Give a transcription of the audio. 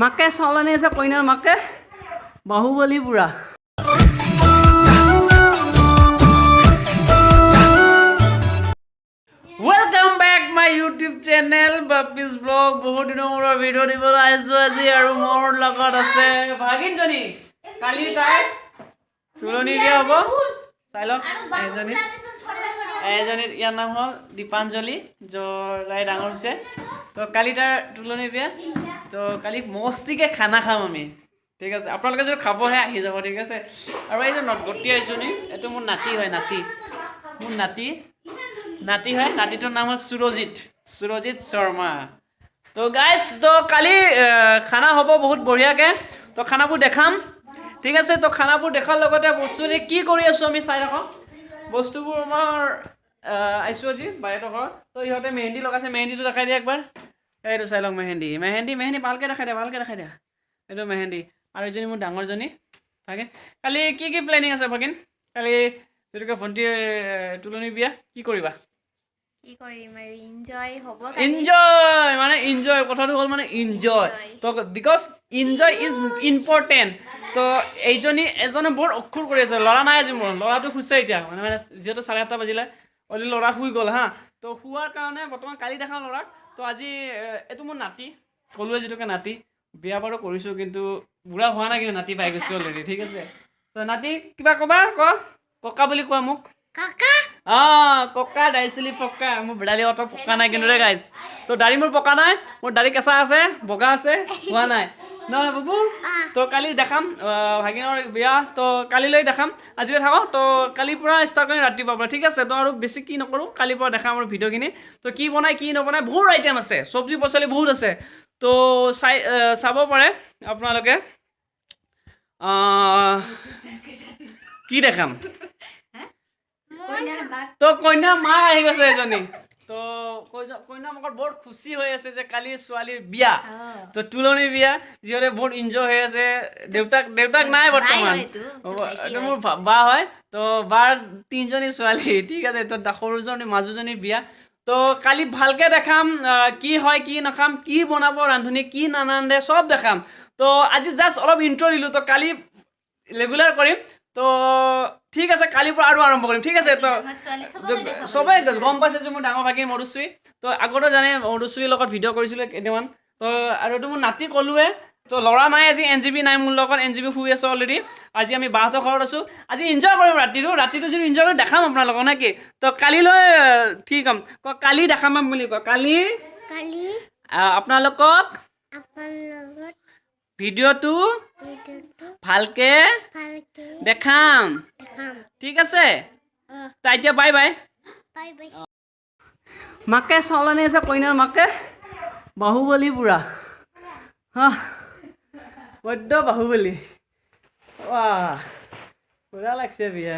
মাকে চাউলনি আছে কইনাৰ মাকে বাহুবলী পুৰা welcome back my YouTube channel Bapi's vlog বহুত দিনৰ মূৰৰ ভিডিঅ' দিবলৈ আহিছোঁ আজি আৰু মোৰ লগত আছে ভাগিনজনী কালি তাই তুলনি বিয়া হ'ব চাই লওক এজনী ইয়াৰ নাম হ'ল দীপাঞ্জলি তাই ডাঙৰ হৈছে তো কালি তাৰ তুলনি বিয়া তো কালি মস্তিকে খানা খাম আমি ঠিক আছে আপোনালোকে যদি খাবহে আহি যাব ঠিক আছে আৰু এই যে নটগতি এজনী এইটো মোৰ নাতি হয় মোৰ নাতি হয় নাতিটোৰ নাম হ'ল সুৰজিত শৰ্মা তো গাইজ তো কালি খানা হ'ব বহুত বঢ়িয়াকৈ তো খানাবোৰ দেখাম ঠিক আছে তো খানাবোৰ দেখাৰ লগতে বস্তুখিনি কি কৰি আছোঁ আমি চাই ৰাখোঁ বস্তুবোৰ আমাৰ আহিছোঁ আজি বাইহঁতৰ ঘৰত তো ইহঁতে মেহেন্দি লগাইছে মেহেন্দিটো দেখাই দিয়ে একবাৰ এইটো চাই লওক মেহেন্দি ভালকৈ দেখাই দিয়া এইটো মেহেন্দি আৰু এজনী মোৰ ডাঙৰজনী থাকে কালি কি প্লেনিং আছে ভাগিন কালি যিটোকে ভণ্টিৰ তুলনি বিয়া কি কৰিবা কি কৰিম আৰু এনজয় কথাটো হ'ল মানে এনজয় তো বিকজ এনজয় ইজ ইম্পৰ্টেণ্ট তো এজনে বহুত অক্ষৰ কৰি আছে ল'ৰা নাই আজি মোৰ ল'ৰাটো শুইছে এতিয়া মানে যিহেতু 7:30 বাজিলে অলৰেডি ল'ৰা শুই গ'ল হা তো শুৱাৰ কাৰণে বৰ্তমান কালি দেখাওঁ ল'ৰাক তো আজি এইটো মোৰ নাতি ক'লোৱে যিটোকে নাতি বিয়া বাৰু কৰিছোঁ কিন্তু বুঢ়া হোৱা নাই কিন্তু নাতি পাই গৈছোঁ অলৰেডি ঠিক আছে তো নাতি কিবা ক'বা ককা বুলি কোৱা মোক ককা দাড়ি চুলি পকা মোৰ দাড়ি অত পকা নাই কিন্তু গাইজ তো দাড়ি মোৰ পকা নাই মোৰ দাড়ি কেঁচা আছে বগা আছে হোৱা নাই নহয় বাবু তো কালি দেখাম ভাগিনৰ বিয়া তো কালিলৈ দেখাম আজিলৈ থাকক তো কালিৰ পৰা ষ্টাৰ্ট কৰিম ৰাতিপুৱাৰ পৰা ঠিক আছে তো আৰু বেছি কি নকৰোঁ কালিৰ পৰা দেখাম আৰু ভিডিঅ'খিনি তো কি বনাই কি নবনাই বহুত আইটেম আছে চব্জি পাচলি বহুত আছে তো চাব পাৰে আপোনালোকে কি দেখাম তো কইনা মা আহি গৈছে এজনী তো কইনা মাকৰ বহুত খুচি হৈ আছে যে কালি ছোৱালীৰ বিয়া তো তুলনি বিয়া যিহেতু বহুত এনজয় হৈ আছে দেউতাক নাই বৰ্তমান এইটো মোৰ বা হয় তো বাৰ 3জনী ছোৱালী ঠিক আছে তো সৰুজনী মাজুজনী বিয়া তো কালি ভালকৈ দেখাম কি হয় কি নাখাম কি বনাব ৰান্ধনি কি নানান্দে চব দেখাম তো আজি জাষ্ট অলপ ইণ্ট্ৰ দিলোঁ তো কালি ৰেগুলাৰ কৰিম তো ঠিক আছে কালিৰ পৰা আৰু আৰম্ভ কৰিম ঠিক আছে তো চবেই গম পাইছে যে মোৰ ডাঙৰ ভাগিন মধুশ্ৰী তো আগতে জানে মধুশ্ৰীৰ লগত ভিডিঅ' কৰিছিলোঁ কেইটামান তো আৰু এইটো মোৰ নাতি ক'লোৱে তো ল'ৰা নাই আজি NGB নাই মোৰ লগত NGB শুই আছে অলৰেডি আজি আমি বাহঁতৰ ঘৰত আছোঁ আজি এনজয় কৰিম ৰাতিটো যদি এনজয় কৰিম দেখাম আপোনালোকক নে কি তো কালিলৈ ঠিক হ'ম কালি দেখাম বুলি কয় কালি আপোনালোকক ভিডিঅ'টো ভালকে দেখাম ঠিক আছে তাই এতিয়া বাই মাকে চাউলনি আছে কইনাৰ মাকে বাহুবলী পুৰা বৈদ্য বাহুবলী পুৰা লাগছে বিয়া